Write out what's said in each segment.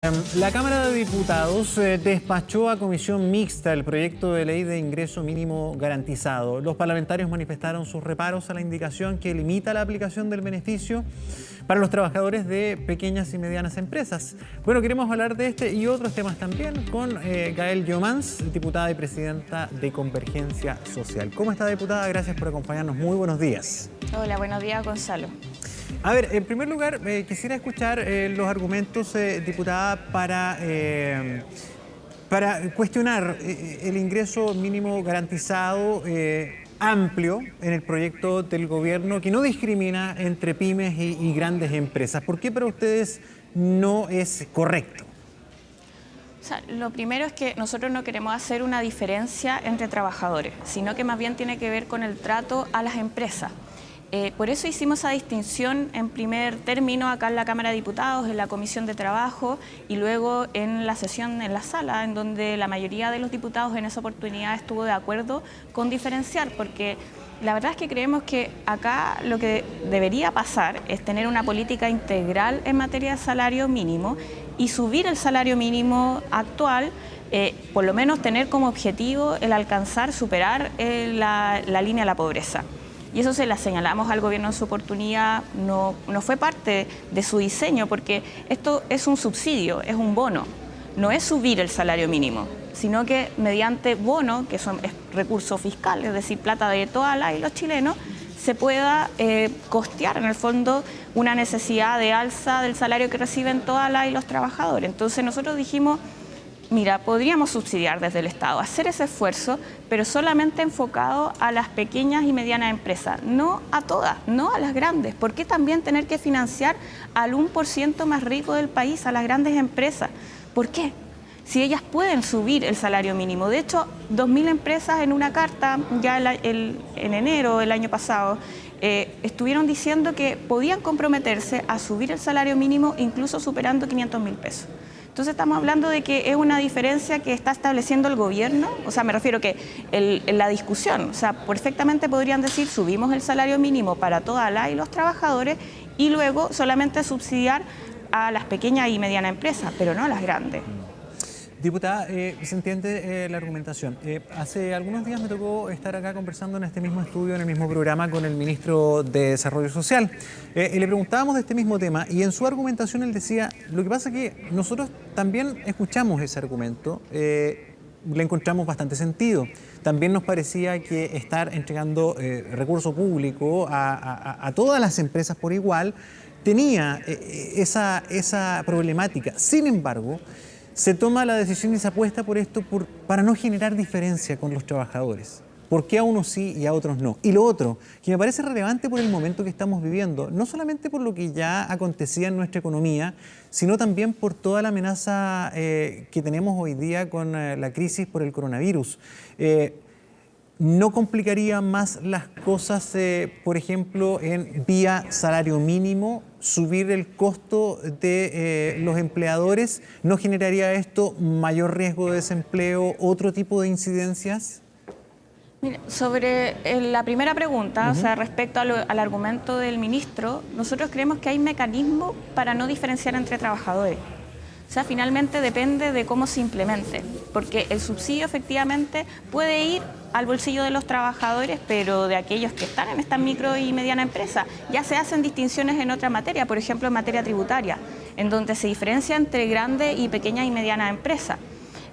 La Cámara de Diputados despachó a comisión mixta el proyecto de ley de ingreso mínimo garantizado. Los parlamentarios manifestaron sus reparos a la indicación que limita la aplicación del beneficio para los trabajadores de pequeñas y medianas empresas. Bueno, queremos hablar de este y otros temas también con Gael Llomans, diputada y presidenta de Convergencia Social. ¿Cómo está, diputada? Gracias por acompañarnos. Muy buenos días. Hola, buenos días, Gonzalo. A ver, en primer lugar, quisiera escuchar los argumentos, diputada, para cuestionar el ingreso mínimo garantizado amplio en el proyecto del gobierno que no discrimina entre pymes y grandes empresas. ¿Por qué para ustedes no es correcto? O sea, lo primero es que nosotros no queremos hacer una diferencia entre trabajadores, sino que más bien tiene que ver con el trato a las empresas. Por eso hicimos esa distinción en primer término acá en la Cámara de Diputados, en la Comisión de Trabajo y luego en la sesión en la sala, en donde la mayoría de los diputados en esa oportunidad estuvo de acuerdo con diferenciar, porque la verdad es que creemos que acá lo que debería pasar es tener una política integral en materia de salario mínimo y subir el salario mínimo actual, por lo menos tener como objetivo el alcanzar, superar la línea de la pobreza. Y eso se la señalamos al gobierno en su oportunidad, no fue parte de su diseño, porque esto es un subsidio, es un bono, no es subir el salario mínimo, sino que mediante bono, que es recurso fiscal, es decir, plata de todas y los chilenos, se pueda costear en el fondo una necesidad de alza del salario que reciben todas y los trabajadores. Entonces nosotros dijimos, mira, podríamos subsidiar desde el Estado, hacer ese esfuerzo, pero solamente enfocado a las pequeñas y medianas empresas, no a todas, no a las grandes. ¿Por qué también tener que financiar al 1% más rico del país, a las grandes empresas? ¿Por qué? Si ellas pueden subir el salario mínimo. De hecho, 2.000 empresas en una carta, ya en enero del año pasado, estuvieron diciendo que podían comprometerse a subir el salario mínimo incluso superando 500.000 pesos. Entonces estamos hablando de que es una diferencia que está estableciendo el gobierno, o sea, me refiero que en la discusión, o sea, perfectamente podrían decir subimos el salario mínimo para todas y los trabajadores y luego solamente subsidiar a las pequeñas y medianas empresas, pero no a las grandes. Diputada, se entiende la argumentación. Hace algunos días me tocó estar acá conversando en este mismo estudio, en el mismo programa, con el ministro de Desarrollo Social. Y le preguntábamos de este mismo tema y en su argumentación él decía, lo que pasa es que nosotros también escuchamos ese argumento, le encontramos bastante sentido. También nos parecía que estar entregando recurso público a todas las empresas por igual tenía esa problemática. Sin embargo, se toma la decisión y se apuesta por esto para no generar diferencia con los trabajadores. ¿Por qué a unos sí y a otros no? Y lo otro, que me parece relevante por el momento que estamos viviendo, no solamente por lo que ya acontecía en nuestra economía, sino también por toda la amenaza que tenemos hoy día con la crisis por el coronavirus. ¿No complicaría más las cosas, por ejemplo, en vía salario mínimo, subir el costo de los empleadores? ¿No generaría esto mayor riesgo de desempleo, otro tipo de incidencias? Mira, sobre la primera pregunta, o sea, respecto al argumento del ministro, nosotros creemos que hay mecanismos para no diferenciar entre trabajadores. O sea, finalmente depende de cómo se implemente, porque el subsidio efectivamente puede ir al bolsillo de los trabajadores, pero de aquellos que están en esta micro y mediana empresa. Ya se hacen distinciones en otra materia, por ejemplo en materia tributaria, en donde se diferencia entre grandes y pequeñas y medianas empresas.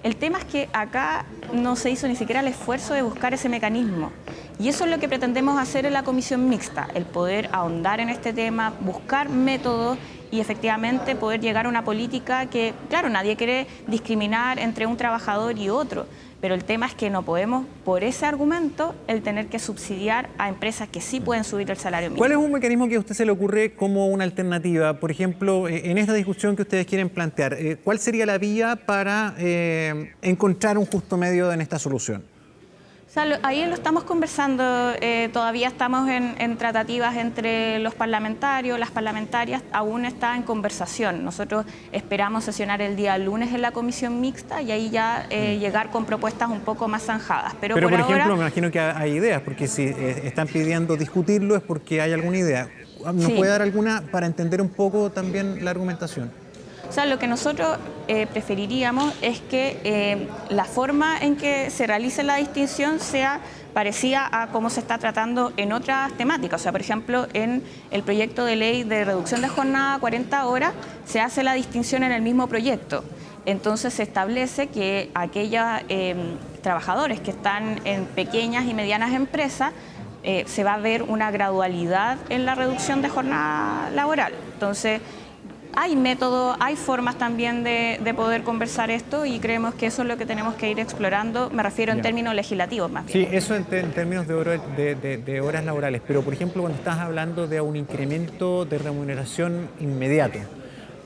El tema es que acá no se hizo ni siquiera el esfuerzo de buscar ese mecanismo. Y eso es lo que pretendemos hacer en la comisión mixta, el poder ahondar en este tema, buscar métodos y efectivamente poder llegar a una política que, claro, nadie quiere discriminar entre un trabajador y otro, pero el tema es que no podemos, por ese argumento, el tener que subsidiar a empresas que sí pueden subir el salario mínimo. ¿Cuál es un mecanismo que a usted se le ocurre como una alternativa? Por ejemplo, en esta discusión que ustedes quieren plantear, ¿cuál sería la vía para encontrar un justo medio en esta solución? O sea, ahí lo estamos conversando, todavía estamos en tratativas entre los parlamentarios, las parlamentarias, aún está en conversación. Nosotros esperamos sesionar el día lunes en la comisión mixta y ahí ya llegar con propuestas un poco más zanjadas. Pero por ejemplo, ahora, me imagino que hay ideas, porque si están pidiendo discutirlo es porque hay alguna idea. ¿Nos puede dar alguna para entender un poco también la argumentación? O sea, lo que nosotros preferiríamos es que la forma en que se realice la distinción sea parecida a cómo se está tratando en otras temáticas. O sea, por ejemplo, en el proyecto de ley de reducción de jornada a 40 horas se hace la distinción en el mismo proyecto. Entonces se establece que aquellos trabajadores que están en pequeñas y medianas empresas se va a ver una gradualidad en la reducción de jornada laboral. Entonces, hay métodos, hay formas también de poder conversar esto y creemos que eso es lo que tenemos que ir explorando, me refiero en términos legislativos más bien. Sí, eso en términos de horas laborales, pero por ejemplo cuando estás hablando de un incremento de remuneración inmediato,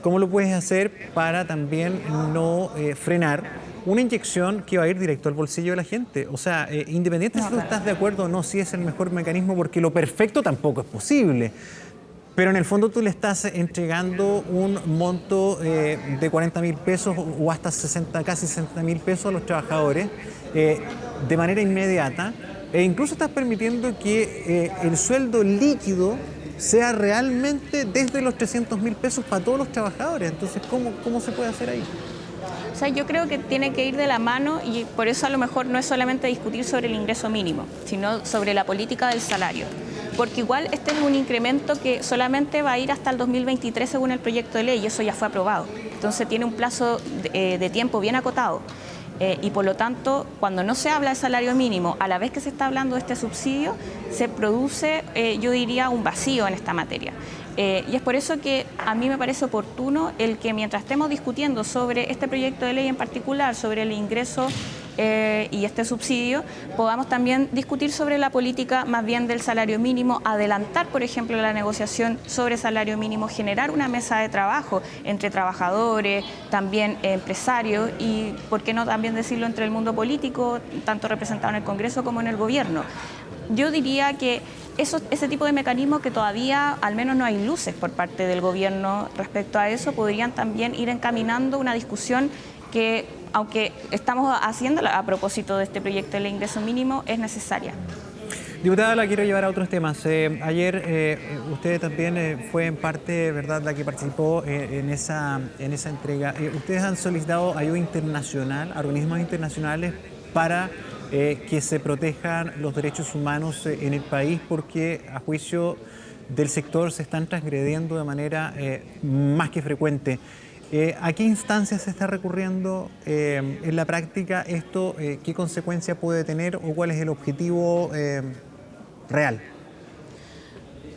¿cómo lo puedes hacer para también no frenar una inyección que va a ir directo al bolsillo de la gente? O sea, independiente si tú estás de acuerdo o no, si es el mejor mecanismo, porque lo perfecto tampoco es posible. Pero en el fondo tú le estás entregando un monto de 40.000 pesos o hasta casi 60.000 pesos a los trabajadores de manera inmediata, e incluso estás permitiendo que el sueldo líquido sea realmente desde los 300.000 pesos para todos los trabajadores. Entonces, ¿cómo se puede hacer ahí? O sea, yo creo que tiene que ir de la mano y por eso a lo mejor no es solamente discutir sobre el ingreso mínimo, sino sobre la política del salario. Porque igual este es un incremento que solamente va a ir hasta el 2023 según el proyecto de ley y eso ya fue aprobado. Entonces tiene un plazo de tiempo bien acotado. Y por lo tanto, cuando no se habla de salario mínimo, a la vez que se está hablando de este subsidio, se produce, yo diría, un vacío en esta materia. Y es por eso que a mí me parece oportuno el que mientras estemos discutiendo sobre este proyecto de ley en particular, sobre el ingreso y este subsidio, podamos también discutir sobre la política más bien del salario mínimo, adelantar, por ejemplo, la negociación sobre salario mínimo, generar una mesa de trabajo entre trabajadores, también empresarios y, ¿por qué no también decirlo, entre el mundo político, tanto representado en el Congreso como en el Gobierno? Yo diría que ese tipo de mecanismos que todavía al menos no hay luces por parte del Gobierno respecto a eso, podrían también ir encaminando una discusión que, aunque estamos haciéndola a propósito de este proyecto del ingreso mínimo, es necesaria. Diputada, la quiero llevar a otros temas. Ayer usted también fue en parte, ¿verdad?, la que participó en esa entrega. Ustedes han solicitado ayuda internacional, a organismos internacionales, para que se protejan los derechos humanos en el país, porque a juicio del sector se están transgrediendo de manera más que frecuente. ¿A qué instancias se está recurriendo en la práctica esto? ¿Qué consecuencia puede tener o cuál es el objetivo real?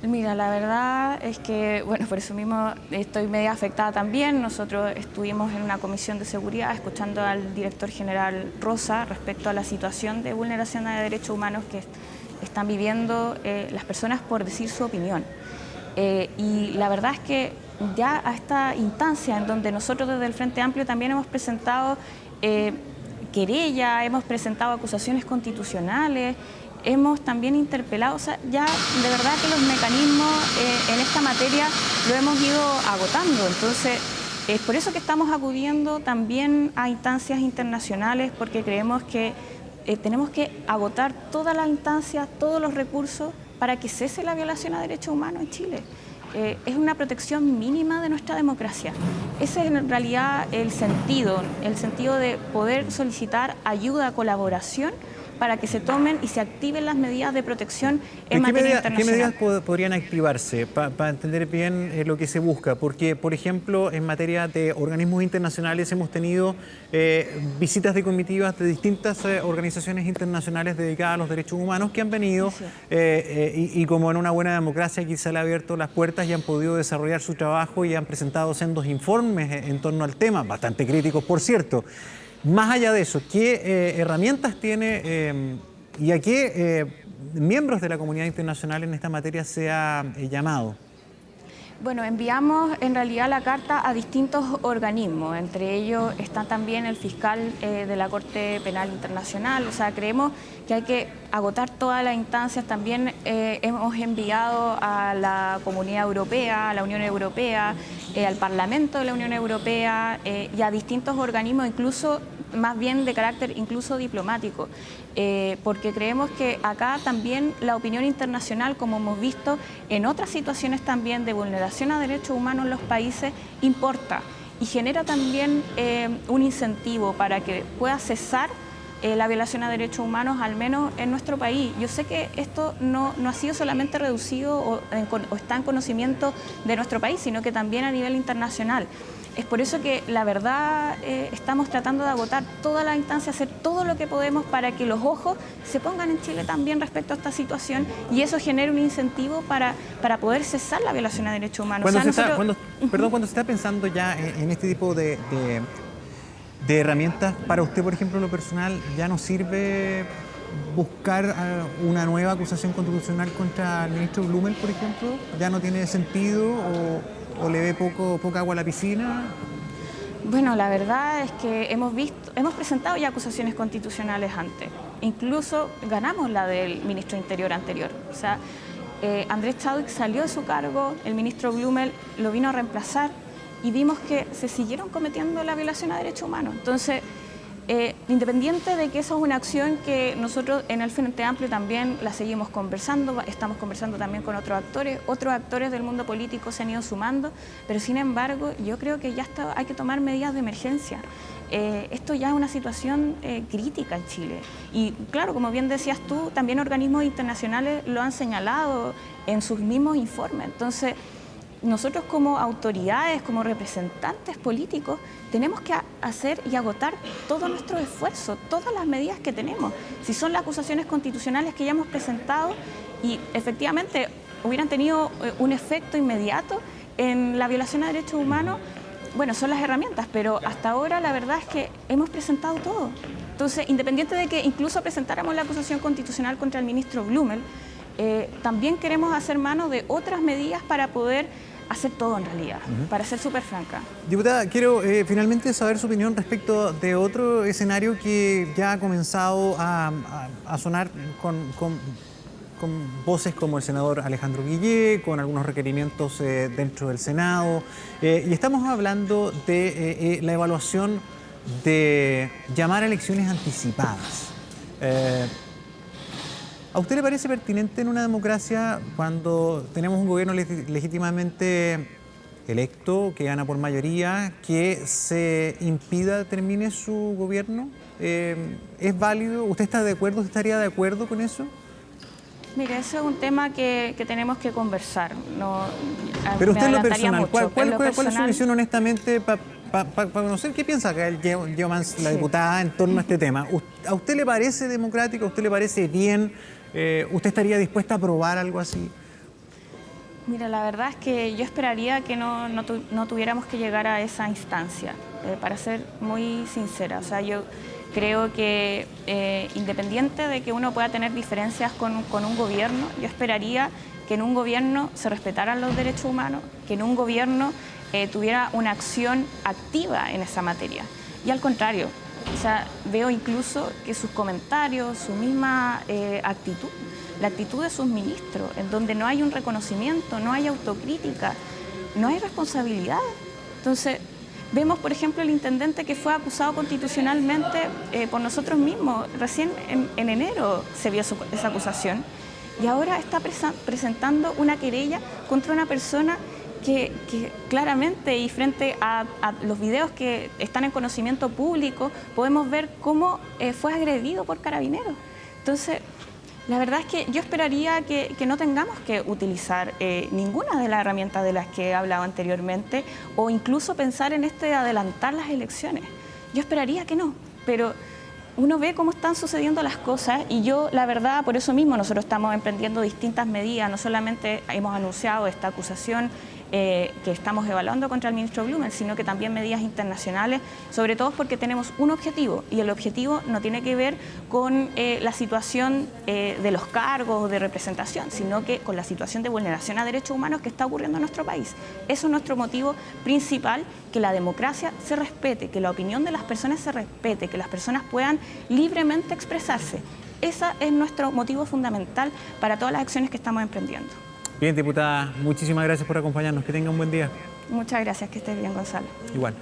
Mira, la verdad es que, bueno, por eso mismo estoy media afectada también. Nosotros estuvimos en una comisión de seguridad escuchando al director general Rosa respecto a la situación de vulneración de derechos humanos que están viviendo las personas por decir su opinión. Y la verdad es que ya a esta instancia en donde nosotros desde el Frente Amplio también hemos presentado querella, hemos presentado acusaciones constitucionales, hemos también interpelado, o sea, ya de verdad que los mecanismos en esta materia lo hemos ido agotando. Entonces, es por eso que estamos acudiendo también a instancias internacionales, porque creemos que tenemos que agotar todas las instancias, todos los recursos para que cese la violación a derechos humanos en Chile. Es una protección mínima de nuestra democracia. Ese es en realidad el sentido de poder solicitar ayuda, colaboración, para que se tomen y se activen las medidas de protección en materia internacional. ¿Qué medidas podrían activarse para entender bien lo que se busca? Porque, por ejemplo, en materia de organismos internacionales hemos tenido visitas de comitivas de distintas organizaciones internacionales dedicadas a los derechos humanos que han venido y como en una buena democracia quizá le ha abierto las puertas y han podido desarrollar su trabajo y han presentado sendos informes en torno al tema, bastante críticos, por cierto. Más allá de eso, ¿qué herramientas tiene y a qué miembros de la comunidad internacional en esta materia se ha llamado? Bueno, enviamos en realidad la carta a distintos organismos, entre ellos está también el fiscal de la Corte Penal Internacional. O sea, creemos que hay que agotar todas las instancias. También hemos enviado a la Comunidad Europea, a la Unión Europea, al Parlamento de la Unión Europea y a distintos organismos, incluso más bien de carácter incluso diplomático, porque creemos que acá también la opinión internacional, como hemos visto en otras situaciones también de vulneración a derechos humanos en los países, importa. y genera también un incentivo para que pueda cesar la violación a derechos humanos, al menos en nuestro país. Yo sé que esto no ha sido solamente reducido o está en conocimiento de nuestro país, sino que también a nivel internacional. Es por eso que la verdad estamos tratando de agotar todas las instancias, hacer todo lo que podemos para que los ojos se pongan en Chile también respecto a esta situación y eso genere un incentivo para poder cesar la violación a derechos humanos. Cuando se está pensando ya en este tipo de herramientas, para usted, por ejemplo, en lo personal, ¿ya no sirve buscar una nueva acusación constitucional contra el ministro Blumel, por ejemplo? ¿Ya no tiene sentido o le ve poca agua a la piscina? Bueno, la verdad es que hemos presentado ya acusaciones constitucionales antes. Incluso ganamos la del ministro de Interior anterior. O sea, Andrés Chadwick salió de su cargo, el ministro Blumel lo vino a reemplazar y vimos que se siguieron cometiendo la violación a derechos humanos. Entonces, independiente de que esa es una acción que nosotros en el Frente Amplio también la seguimos conversando, estamos conversando también con otros actores del mundo político se han ido sumando, pero sin embargo yo creo que ya hay que tomar medidas de emergencia. Esto ya es una situación crítica en Chile y claro, como bien decías tú, también organismos internacionales lo han señalado en sus mismos informes. Entonces, nosotros como autoridades, como representantes políticos, tenemos que hacer y agotar todo nuestro esfuerzo, todas las medidas que tenemos. Si son las acusaciones constitucionales que ya hemos presentado y efectivamente hubieran tenido un efecto inmediato en la violación a derechos humanos, bueno, son las herramientas, pero hasta ahora la verdad es que hemos presentado todo. Entonces, independiente de que incluso presentáramos la acusación constitucional contra el ministro Blumel, también queremos hacer mano de otras medidas para poder hacer todo en realidad, para ser súper franca. Diputada, quiero finalmente saber su opinión respecto de otro escenario que ya ha comenzado a sonar con voces como el senador Alejandro Guillé, con algunos requerimientos dentro del Senado, y estamos hablando de la evaluación de llamar a elecciones anticipadas. ¿A usted le parece pertinente en una democracia cuando tenemos un gobierno legítimamente electo, que gana por mayoría, que se impida termine su gobierno? ¿Es válido? ¿Usted está de acuerdo? ¿Usted estaría de acuerdo con eso? Mire, ese es un tema que tenemos que conversar. Pero usted en lo personal, ¿cuál es su visión honestamente para conocer qué piensa Gael Yeomans, la diputada, en torno a este tema? ¿A usted le parece democrático? ¿A usted le parece bien? ¿Usted estaría dispuesta a aprobar algo así? Mira, la verdad es que yo esperaría que no tuviéramos que llegar a esa instancia, para ser muy sincera. O sea, yo creo que independiente de que uno pueda tener diferencias con un gobierno, yo esperaría que en un gobierno se respetaran los derechos humanos, que en un gobierno tuviera una acción activa en esa materia. Y al contrario, o sea, veo incluso que sus comentarios, su misma actitud, la actitud de sus ministros, en donde no hay un reconocimiento, no hay autocrítica, no hay responsabilidad. Entonces, vemos, por ejemplo, el intendente que fue acusado constitucionalmente por nosotros mismos. Recién en enero se vio esa acusación y ahora está presentando una querella contra una persona que claramente, y frente a los videos que están en conocimiento público, podemos ver cómo fue agredido por carabineros. Entonces, la verdad es que yo esperaría que no tengamos que utilizar ninguna de las herramientas de las que he hablado anteriormente o incluso pensar en adelantar las elecciones. Yo esperaría que no, pero uno ve cómo están sucediendo las cosas y yo, la verdad, por eso mismo nosotros estamos emprendiendo distintas medidas. No solamente hemos anunciado esta acusación que estamos evaluando contra el ministro Blumel, sino que también medidas internacionales, sobre todo porque tenemos un objetivo y el objetivo no tiene que ver con la situación de los cargos de representación, sino que con la situación de vulneración a derechos humanos que está ocurriendo en nuestro país. Eso es nuestro motivo principal, que la democracia se respete, que la opinión de las personas se respete, que las personas puedan libremente expresarse. Ese es nuestro motivo fundamental para todas las acciones que estamos emprendiendo. Bien, diputada, muchísimas gracias por acompañarnos. Que tenga un buen día. Muchas gracias, que estés bien, Gonzalo. Igual.